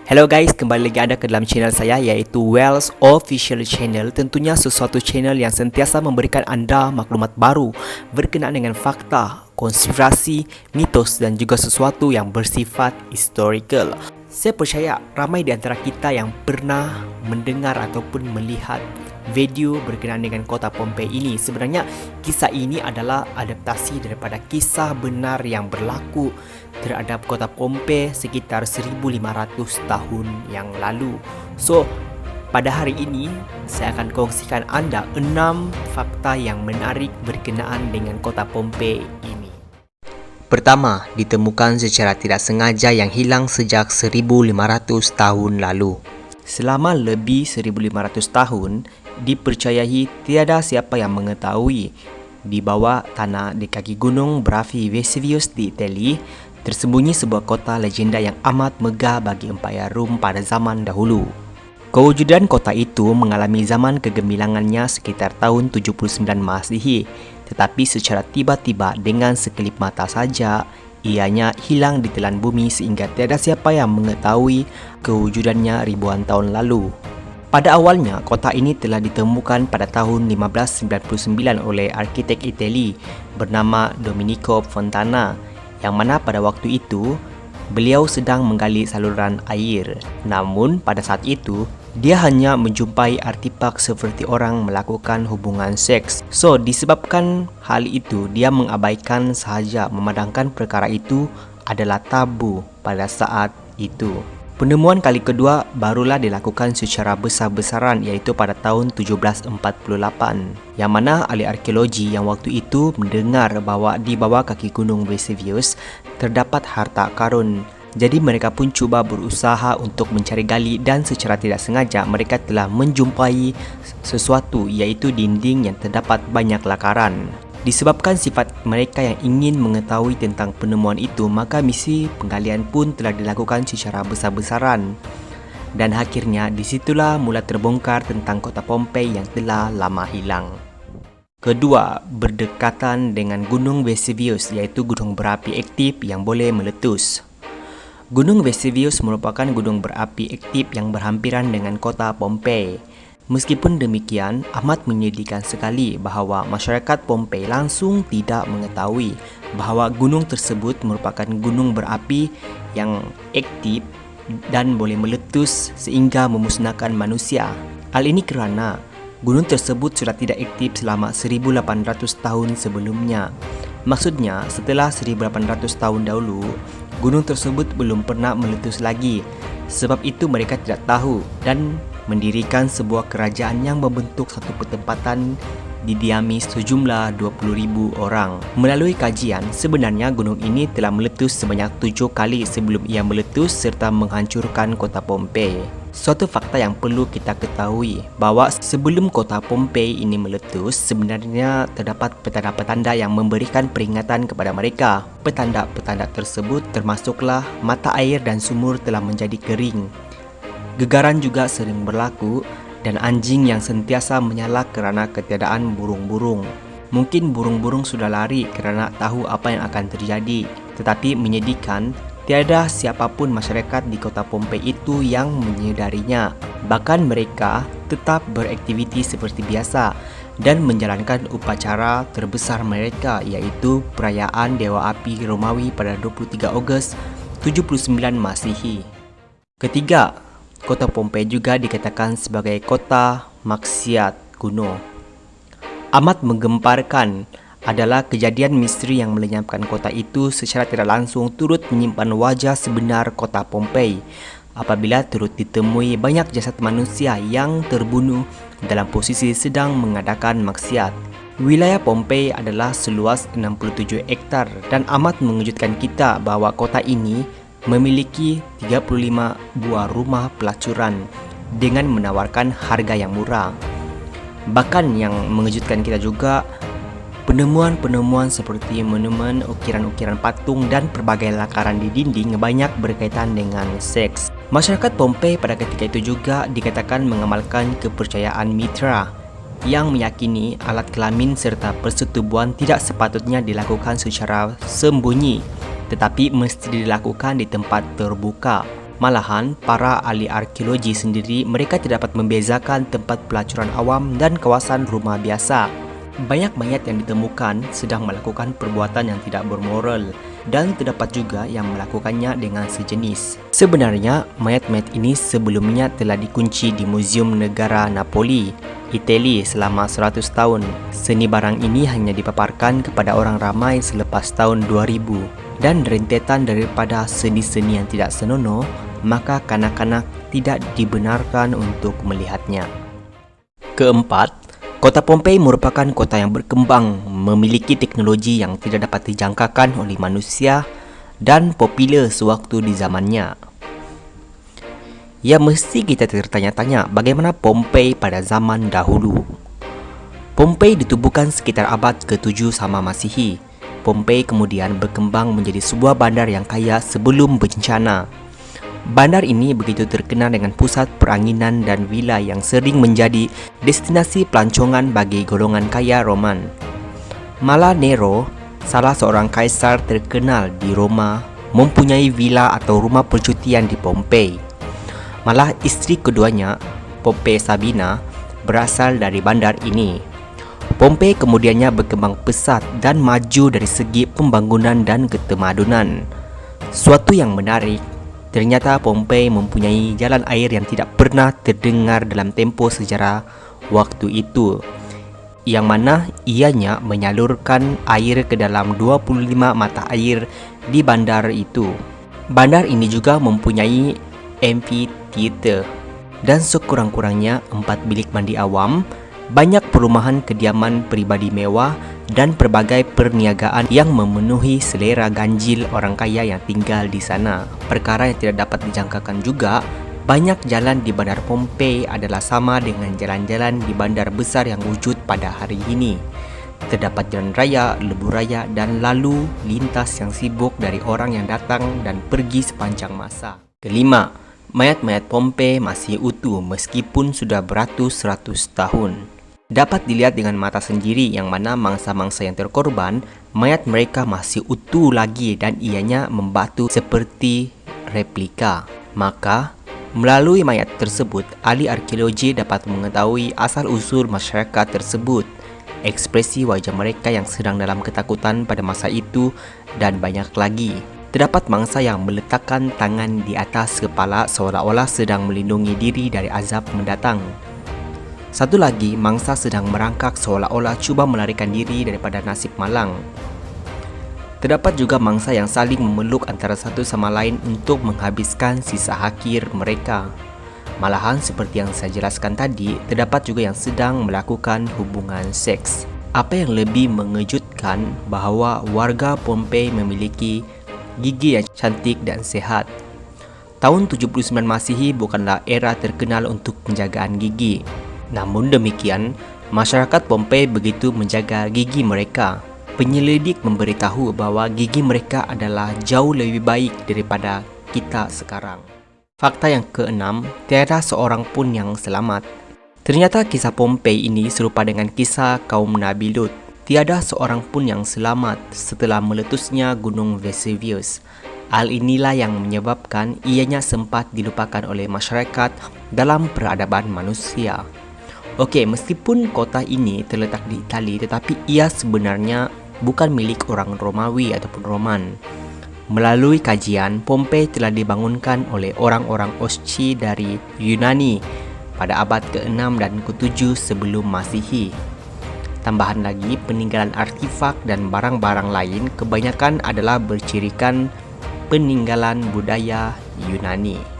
Hello guys, kembali lagi anda ke dalam channel saya iaitu Wells Official Channel. Tentunya sesuatu channel yang sentiasa memberikan anda maklumat baru berkenaan dengan fakta, konspirasi, mitos dan juga sesuatu yang bersifat historical. Saya percaya ramai di antara kita yang pernah mendengar ataupun melihat video berkenaan dengan kota Pompei ini. Sebenarnya kisah ini adalah adaptasi daripada kisah benar yang berlaku terhadap kota Pompei sekitar 1500 tahun yang lalu. So, pada hari ini saya akan kongsikan anda 6 fakta yang menarik berkenaan dengan kota Pompei ini. Pertama, ditemukan secara tidak sengaja yang hilang sejak 1500 tahun lalu. Selama lebih 1500 tahun, dipercayai tiada siapa yang mengetahui di bawah tanah di kaki gunung berapi Vesuvius di Italia tersembunyi sebuah kota legenda yang amat megah bagi Empayar Rom pada zaman dahulu. Kewujudan kota itu mengalami zaman kegemilangannya sekitar tahun 79 Masihi, tetapi secara tiba-tiba dengan sekelip mata saja, ianya hilang ditelan bumi sehingga tiada siapa yang mengetahui kewujudannya ribuan tahun lalu. Pada awalnya, kota ini telah ditemukan pada tahun 1599 oleh arkitek Itali bernama Domenico Fontana, yang mana pada waktu itu beliau sedang menggali saluran air. Namun pada saat itu dia hanya menjumpai artefak seperti orang melakukan hubungan seks. So disebabkan hal itu, dia mengabaikan sahaja memandangkan perkara itu adalah tabu pada saat itu. Penemuan kali kedua barulah dilakukan secara besar-besaran iaitu pada tahun 1748, yang mana ahli arkeologi yang waktu itu mendengar bahawa di bawah kaki gunung Vesuvius terdapat harta karun. Jadi mereka pun cuba berusaha untuk mencari gali dan secara tidak sengaja mereka telah menjumpai sesuatu iaitu dinding yang terdapat banyak lakaran. Disebabkan sifat mereka yang ingin mengetahui tentang penemuan itu, maka misi penggalian pun telah dilakukan secara besar-besaran. Dan akhirnya disitulah mula terbongkar tentang kota Pompei yang telah lama hilang. Kedua, berdekatan dengan gunung Vesuvius iaitu gunung berapi aktif yang boleh meletus. Gunung Vesuvius merupakan gunung berapi aktif yang berhampiran dengan kota Pompei. Meskipun demikian, amat menyedihkan sekali bahawa masyarakat Pompei langsung tidak mengetahui bahawa gunung tersebut merupakan gunung berapi yang aktif dan boleh meletus sehingga memusnahkan manusia. Hal ini kerana gunung tersebut sudah tidak aktif selama 1800 tahun sebelumnya. Maksudnya, setelah 1800 tahun dahulu, gunung tersebut belum pernah meletus lagi. Sebab itu mereka tidak tahu dan mendirikan sebuah kerajaan yang membentuk satu ketempatan didiami sejumlah 20,000 orang. Melalui kajian, sebenarnya gunung ini telah meletus sebanyak 7 kali sebelum ia meletus serta menghancurkan kota Pompei. Suatu fakta yang perlu kita ketahui bahawa sebelum kota Pompei ini meletus, sebenarnya terdapat petanda-petanda yang memberikan peringatan kepada mereka. Petanda-petanda tersebut termasuklah mata air dan sumur telah menjadi kering. Gegaran juga sering berlaku dan anjing yang sentiasa menyala kerana ketiadaan burung-burung. Mungkin burung-burung sudah lari kerana tahu apa yang akan terjadi, tetapi menyedihkan, tiada siapapun masyarakat di kota Pompei itu yang menyedarinya. Bahkan mereka tetap beraktiviti seperti biasa dan menjalankan upacara terbesar mereka iaitu perayaan Dewa Api Romawi pada 23 Ogos 79 Masihi. Ketiga, kota Pompei juga dikatakan sebagai kota maksiat kuno. Amat menggemparkan adalah kejadian misteri yang melenyapkan kota itu secara tidak langsung turut menyimpan wajah sebenar kota Pompei apabila turut ditemui banyak jasad manusia yang terbunuh dalam posisi sedang mengadakan maksiat. Wilayah Pompei adalah seluas 67 hektar dan amat mengejutkan kita bahawa kota ini memiliki 35 buah rumah pelacuran dengan menawarkan harga yang murah. Bahkan yang mengejutkan kita juga, penemuan-penemuan seperti monumen, ukiran-ukiran patung dan pelbagai lakaran di dinding banyak berkaitan dengan seks. Masyarakat Pompei pada ketika itu juga dikatakan mengamalkan kepercayaan Mitra yang meyakini alat kelamin serta persetubuhan tidak sepatutnya dilakukan secara sembunyi, tetapi mesti dilakukan di tempat terbuka. Malahan, para ahli arkeologi sendiri mereka tidak dapat membezakan tempat pelacuran awam dan kawasan rumah biasa. Banyak mayat yang ditemukan sedang melakukan perbuatan yang tidak bermoral dan terdapat juga yang melakukannya dengan sejenis. Sebenarnya, mayat-mayat ini sebelumnya telah dikunci di Muzium Negara Napoli, Itali selama 100 tahun. Seni barang ini hanya dipaparkan kepada orang ramai selepas tahun 2000 dan rentetan daripada seni-seni yang tidak senonoh, maka kanak-kanak tidak dibenarkan untuk melihatnya. Keempat, Kota Pompei merupakan kota yang berkembang, memiliki teknologi yang tidak dapat dijangkakan oleh manusia dan popular sewaktu di zamannya. Ya, mesti kita tertanya-tanya bagaimana Pompei pada zaman dahulu. Pompei ditubuhkan sekitar abad ke-7 sama Masihi. Pompei kemudian berkembang menjadi sebuah bandar yang kaya sebelum bencana. Bandar ini begitu terkenal dengan pusat peranginan dan vila yang sering menjadi destinasi pelancongan bagi golongan kaya Roman. Malah Nero, salah seorang kaisar terkenal di Roma, mempunyai vila atau rumah percutian di Pompei. Malah istri keduanya, Pompei Sabina, berasal dari bandar ini. Pompei kemudiannya berkembang pesat dan maju dari segi pembangunan dan ketemadunan. Suatu yang menarik, ternyata Pompei mempunyai jalan air yang tidak pernah terdengar dalam tempoh sejarah waktu itu, yang mana ianya menyalurkan air ke dalam 25 mata air di bandar itu. Bandar ini juga mempunyai amphitheater dan sekurang-kurangnya 4 bilik mandi awam, banyak perumahan kediaman peribadi mewah dan pelbagai perniagaan yang memenuhi selera ganjil orang kaya yang tinggal di sana. Perkara yang tidak dapat dijangkakan juga, banyak jalan di bandar Pompei adalah sama dengan jalan-jalan di bandar besar yang wujud pada hari ini. Terdapat jalan raya, lebuh raya dan lalu lintas yang sibuk dari orang yang datang dan pergi sepanjang masa. Kelima, mayat-mayat Pompei masih utuh meskipun sudah beratus-ratus tahun. Dapat dilihat dengan mata sendiri yang mana mangsa-mangsa yang terkorban, mayat mereka masih utuh lagi dan ianya membatu seperti replika. Maka, melalui mayat tersebut, ahli arkeologi dapat mengetahui asal-usul masyarakat tersebut, ekspresi wajah mereka yang sedang dalam ketakutan pada masa itu, dan banyak lagi. Terdapat mangsa yang meletakkan tangan di atas kepala seolah-olah sedang melindungi diri dari azab mendatang. Satu lagi, mangsa sedang merangkak seolah-olah cuba melarikan diri daripada nasib malang. Terdapat juga mangsa yang saling memeluk antara satu sama lain untuk menghabiskan sisa akhir mereka. Malahan seperti yang saya jelaskan tadi, terdapat juga yang sedang melakukan hubungan seks. Apa yang lebih mengejutkan bahawa warga Pompei memiliki gigi yang cantik dan sehat. Tahun 79 Masihi bukanlah era terkenal untuk penjagaan gigi. Namun demikian, masyarakat Pompei begitu menjaga gigi mereka. Penyelidik memberitahu bahawa gigi mereka adalah jauh lebih baik daripada kita sekarang. Fakta yang keenam, tiada seorang pun yang selamat. Ternyata kisah Pompei ini serupa dengan kisah kaum Nabi Lut. Tiada seorang pun yang selamat setelah meletusnya Gunung Vesuvius. Hal inilah yang menyebabkan ianya sempat dilupakan oleh masyarakat dalam peradaban manusia. Okey, meskipun kota ini terletak di Itali, tetapi ia sebenarnya bukan milik orang Romawi ataupun Roman. Melalui kajian, Pompei telah dibangunkan oleh orang-orang Osci dari Yunani pada abad ke-6 dan ke-7 sebelum Masihi. Tambahan lagi, peninggalan artifak dan barang-barang lain kebanyakan adalah bercirikan peninggalan budaya Yunani.